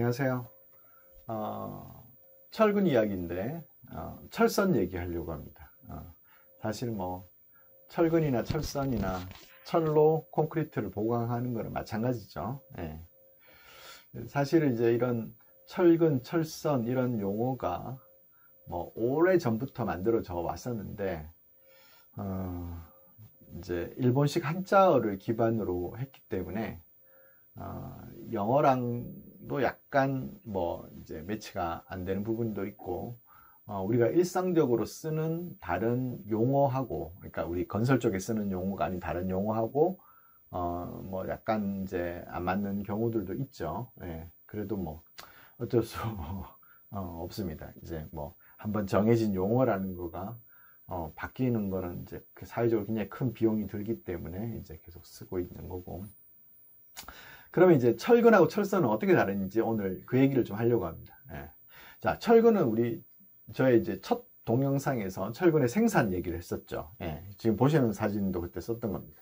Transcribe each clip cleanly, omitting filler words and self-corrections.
안녕하세요. 철근 이야기인데 철선 얘기하려고 합니다. 사실 뭐 철근이나 철선이나 철로 콘크리트를 보강하는 거는 마찬가지죠. 예. 사실은 이제 이런 철근, 철선 이런 용어가 뭐 오래 전부터 만들어져 왔었는데 이제 일본식 한자어를 기반으로 했기 때문에 영어랑도 약간 뭐 이제 매치가 안 되는 부분도 있고, 우리가 일상적으로 쓰는 다른 용어하고, 그러니까 우리 건설 쪽에 쓰는 용어가 아닌 다른 용어하고, 뭐 약간 이제 안 맞는 경우들도 있죠. 예, 그래도 뭐 어쩔 수 없습니다. 이제 뭐 한번 정해진 용어라는 거가 바뀌는 거는 이제 그 사회적으로 굉장히 큰 비용이 들기 때문에 이제 계속 쓰고 있는 거고. 그러면 이제 철근하고 철선은 어떻게 다른지 오늘 그 얘기를 좀 하려고 합니다. 예. 자, 철근은 저의 이제 첫 동영상에서 철근의 생산 얘기를 했었죠. 예. 지금 보시는 사진도 그때 썼던 겁니다.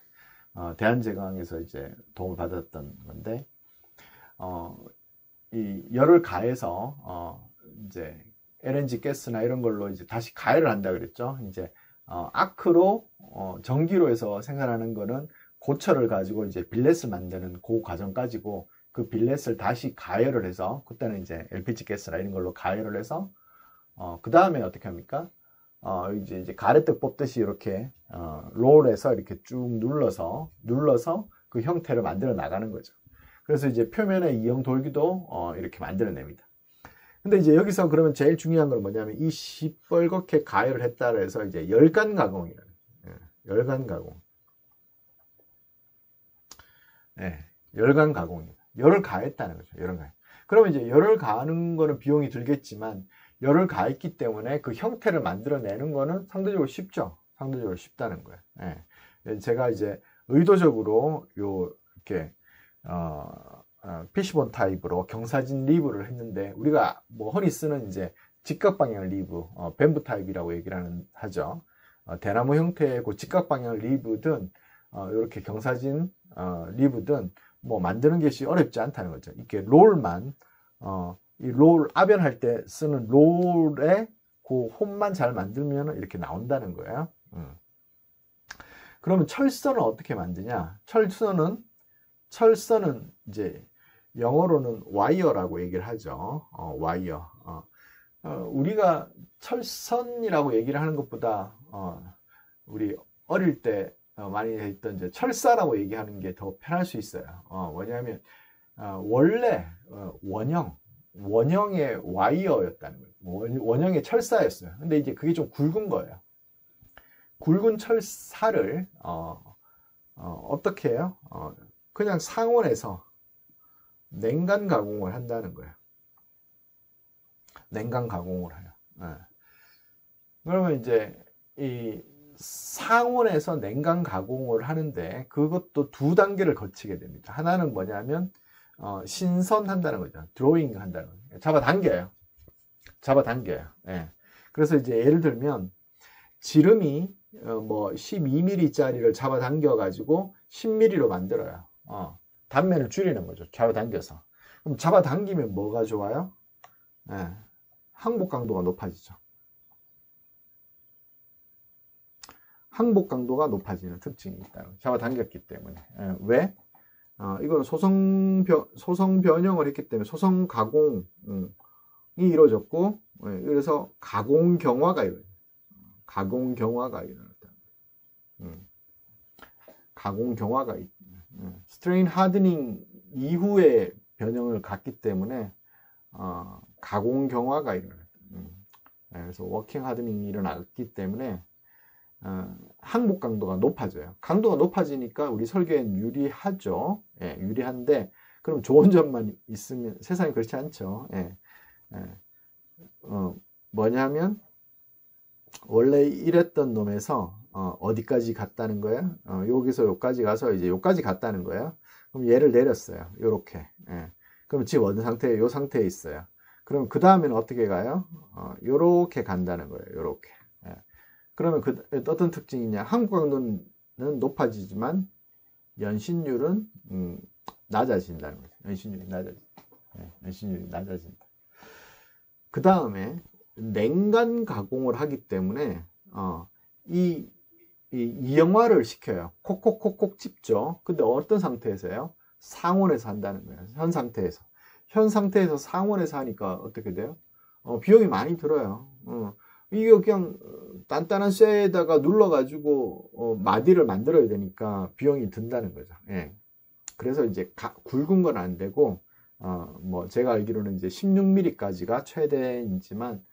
대한제강에서 이제 도움을 받았던 건데, 이 열을 가해서, 이제 LNG 가스나 이런 걸로 이제 다시 가열을 한다 그랬죠. 이제, 아크로, 전기로 해서 생산하는 거는 고철을 가지고 이제 빌렛을 만드는 그 과정까지고, 그 빌렛을 다시 가열을 해서, 그때는 이제 LPG 가스나 이런 걸로 가열을 해서, 그 다음에 어떻게 합니까? 이제 가래떡 뽑듯이 이렇게, 롤에서 이렇게 쭉 눌러서 그 형태를 만들어 나가는 거죠. 그래서 이제 표면에 이형 돌기도, 이렇게 만들어냅니다. 근데 이제 여기서 그러면 제일 중요한 건 뭐냐면 이 시뻘겋게 가열을 했다 그래서 이제 열간 가공이에요. 열간 가공. 예, 열간 가공입니다. 열을 가했다는 거죠. 열을 가해. 그러면 이제 열을 가하는 거는 비용이 들겠지만 열을 가했기 때문에 그 형태를 만들어내는 거는 상대적으로 쉽죠. 상대적으로 쉽다는 거예요. 예. 제가 이제 의도적으로 이렇게 피시본 타입으로 경사진 리브를 했는데 우리가 뭐 흔히 쓰는 이제 직각방향 리브, 뱀부 타입이라고 얘기를 하죠. 대나무 형태의 그 직각방향 리브든 이렇게 경사진 리브든 뭐 만드는 것이 어렵지 않다는 거죠. 이렇게 롤만 이 롤 압연할 때 쓰는 롤의 그 홈만 잘 만들면 이렇게 나온다는 거예요. 그러면 철선은 어떻게 만드냐? 철선은 이제 영어로는 와이어라고 얘기를 하죠. 와이어. 우리가 철선이라고 얘기를 하는 것보다 우리 어릴 때 많이 했던 이제 철사라고 얘기하는 게 더 편할 수 있어요. 왜냐하면 원래 원형의 와이어였다는 거예요. 원형의 철사였어요. 근데 이제 그게 좀 굵은 거예요. 굵은 철사를 어떻게 해요? 그냥 상온에서 냉간 가공을 한다는 거예요. 냉간 가공을 해요. 그러면 이제 이 상온에서 냉간 가공을 하는데 그것도 두 단계를 거치게 됩니다. 하나는 뭐냐면 신선한다는 거죠. 드로잉 한다는 거죠. 잡아당겨요. 예. 그래서 이제 예를 들면 지름이 뭐 12mm 짜리를 잡아당겨 가지고 10mm로 만들어요. 단면을 줄이는 거죠. 잡아당겨서. 그럼 잡아당기면 뭐가 좋아요? 예. 항복 강도가 높아지죠. 항복 강도가 높아지는 특징이 있다는 잡아당겼기 때문에. 예. 왜? 이거는 소성 변형을 했기 때문에 소성 가공이 이루어졌고, 예. 그래서 가공 경화가 일어났다. 가공 경화가 스트레인 하드닝 이후에 변형을 갔기 때문에 가공 경화가 일어났다. 그래서 워킹 하드닝이 일어났기 때문에 항복 강도가 높아져요. 강도가 높아지니까 우리 설계엔 유리하죠. 예, 유리한데 그럼 좋은 점만 있으면 세상이 그렇지 않죠. 예, 뭐냐면 원래 이랬던 놈에서 어디까지 갔다는 거예요? 여기서 여기까지 가서 이제 여기까지 갔다는 거예요. 그럼 얘를 내렸어요. 요렇게. 예. 그럼 지금 어느 상태에 요 상태에 있어요. 그럼 그 다음에는 어떻게 가요? 요렇게 간다는 거예요. 요렇게. 예. 그러면 어떤 특징이냐? 항복 강도는 높아지지만 연신율은 낮아진다는 거죠. 연신율이 낮아진다. 연신율이 낮아진다. 그 다음에 냉간 가공을 하기 때문에 이 이형화를 시켜요. 콕콕콕콕 찝죠. 근데 어떤 상태에서요? 상온에서 한다는 거예요. 현 상태에서. 현 상태에서 상온에서 하니까 어떻게 돼요? 비용이 많이 들어요. 이게 그냥 단단한 쇠에다가 눌러가지고 마디를 만들어야 되니까 비용이 든다는 거죠. 예. 그래서 이제 굵은 건 안 되고 뭐 제가 알기로는 이제 16mm까지가 최대이지만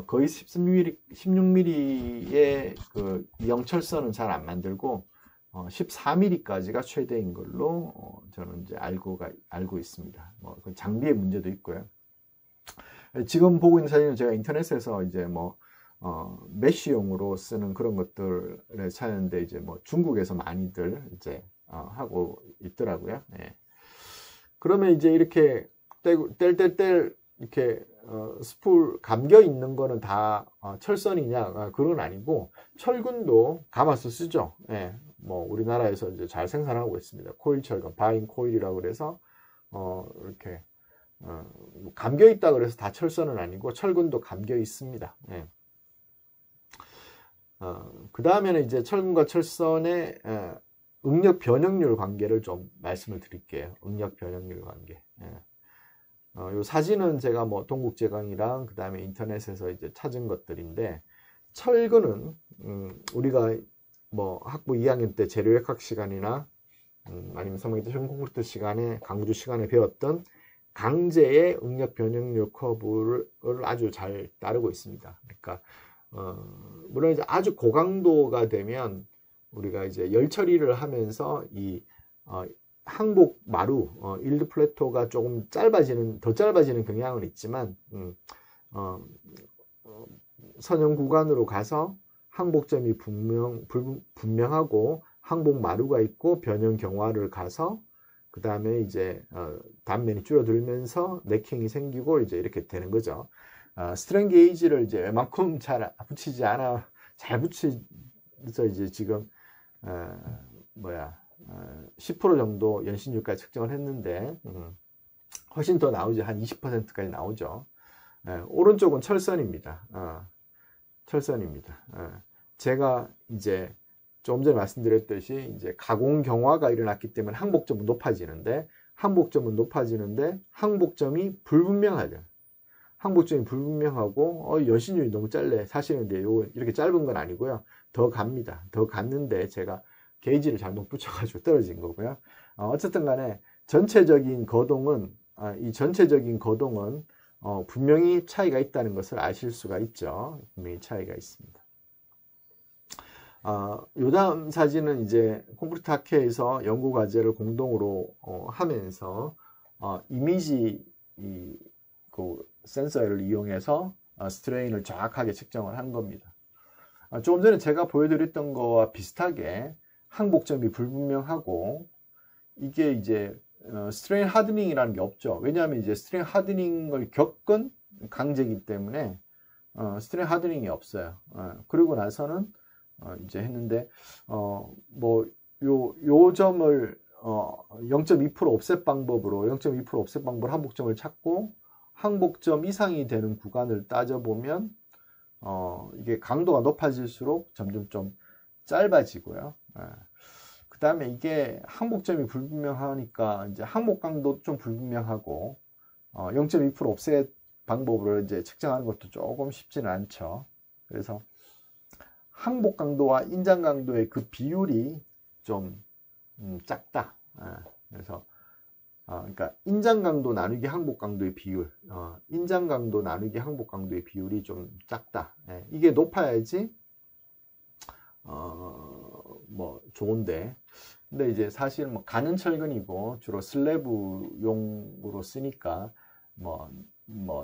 거의 16mm의 그 이형철선은 잘 안 만들고 14mm까지가 최대인 걸로 저는 이제 알고 있습니다. 뭐 장비의 문제도 있고요. 지금 보고 있는 사진은 제가 인터넷에서 이제 뭐 메쉬용으로 쓰는 그런 것들을 찾는데 이제 뭐 중국에서 많이들 이제 하고 있더라고요. 예. 그러면 이제 이렇게 뗄 이렇게 스풀 감겨 있는 거는 다 철선이냐? 그건 아니고 철근도 감아서 쓰죠. 예. 뭐 우리나라에서 이제 잘 생산하고 있습니다. 코일 철근, 바인 코일이라고 그래서 이렇게 뭐 감겨 있다 그래서 다 철선은 아니고 철근도 감겨 있습니다. 예. 그 다음에는 이제 철근과 철선의 응력 변형률 관계를 좀 말씀을 드릴게요. 응력 변형률 관계. 예. 요 사진은 제가 뭐 동국제강이랑 그 다음에 인터넷에서 이제 찾은 것들인데 철근은 우리가 뭐 학부 2학년 때 재료역학 시간이나 아니면 3학년 때 컴퓨터 시간에 강주 시간에 배웠던 강제의 응력 변형률 커브를 아주 잘 따르고 있습니다. 그러니까 물론 이제 아주 고강도가 되면 우리가 이제 열 처리를 하면서 이 항복 마루 일드 플래토가 조금 더 짧아지는 경향은 있지만 선형 구간으로 가서 항복점이 분명하고 항복 마루가 있고 변형 경화를 가서 그 다음에 이제 단면이 줄어들면서 네킹이 생기고 이제 이렇게 되는 거죠. 스트렝 게이지를 이제 웬만큼 잘 붙이지 않아 잘 붙여서 이제 지금 10% 정도 연신율까지 측정을 했는데 훨씬 더 나오죠. 한 20%까지 나오죠. 오른쪽은 철선입니다. 철선입니다. 제가 이제 조금 전에 말씀드렸듯이 이제 가공 경화가 일어났기 때문에 항복점은 높아지는데 항복점이 불분명하죠. 항복점이 불분명하고 연신율이 너무 짧네. 사실은 근데 이렇게 짧은 건 아니고요. 더 갑니다. 더 갔는데 제가 게이지를 잘못 붙여가지고 떨어진 거고요. 어쨌든 간에 전체적인 거동은 분명히 차이가 있다는 것을 아실 수가 있죠. 분명히 차이가 있습니다. 요 다음 사진은 이제 콘크리트 학회에서 연구 과제를 공동으로 하면서 이미지 그 센서를 이용해서 스트레인을 정확하게 측정을 한 겁니다. 조금 전에 제가 보여드렸던 거와 비슷하게 항복점이 불분명하고 이게 이제 스트레인 하드닝이라는 게 없죠. 왜냐하면 이제 스트레인 하드닝을 겪은 강제이기 때문에 스트레인 하드닝이 없어요. 그리고 나서는 이제 했는데 뭐 요 점을 0.2% 옵셋 방법으로 0.2% 옵셋 방법으로 항복점을 찾고 항복점 이상이 되는 구간을 따져보면 이게 강도가 높아질수록 점점 좀 짧아지고요. 그 다음에 이게 항복점이 불분명하니까 이제 항복 강도 좀 불분명하고 0.2% 옵셋 방법으로 이제 측정하는 것도 조금 쉽지는 않죠. 그래서 항복 강도와 인장 강도의 그 비율이 좀 작다. 그래서 그러니까 인장 강도 나누기 항복 강도의 비율, 인장 강도 나누기 항복 강도의 비율이 좀 작다. 이게 높아야지 뭐 좋은데, 근데 이제 사실 뭐 가는 철근이고 주로 슬래브용으로 쓰니까 뭐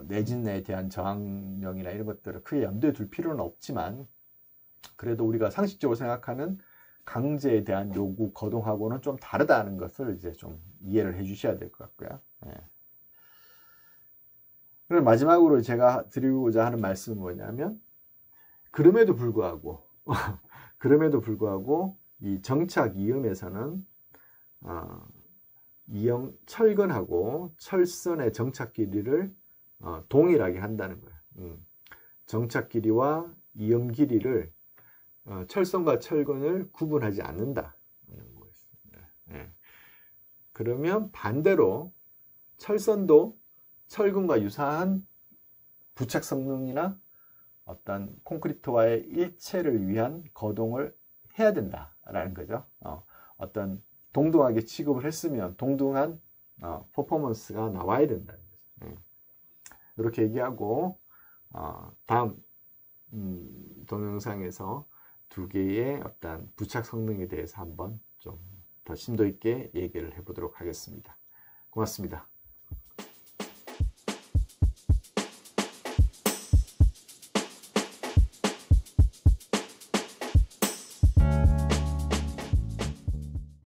내진에 대한 저항력이나 이런 것들을 크게 염두에 둘 필요는 없지만 그래도 우리가 상식적으로 생각하는 강제에 대한 요구 거동하고는 좀 다르다는 것을 이제 좀 이해를 해 주셔야 될 것 같고요. 그리고 마지막으로 제가 드리고자 하는 말씀은 뭐냐면 그럼에도 불구하고 이 정착 이음에서는 철근하고 철선의 정착 길이를 동일하게 한다는 거예요. 정착 길이와 이음 길이를 철선과 철근을 구분하지 않는다. 예. 그러면 반대로 철선도 철근과 유사한 부착 성능이나 어떤 콘크리트와의 일체를 위한 거동을 해야 된다라는 거죠. 어떤 동등하게 취급을 했으면 동등한 퍼포먼스가 나와야 된다는 거죠. 이렇게 얘기하고 다음 동영상에서 두 개의 어떤 부착 성능에 대해서 한번 좀 더 심도 있게 얘기를 해보도록 하겠습니다. 고맙습니다.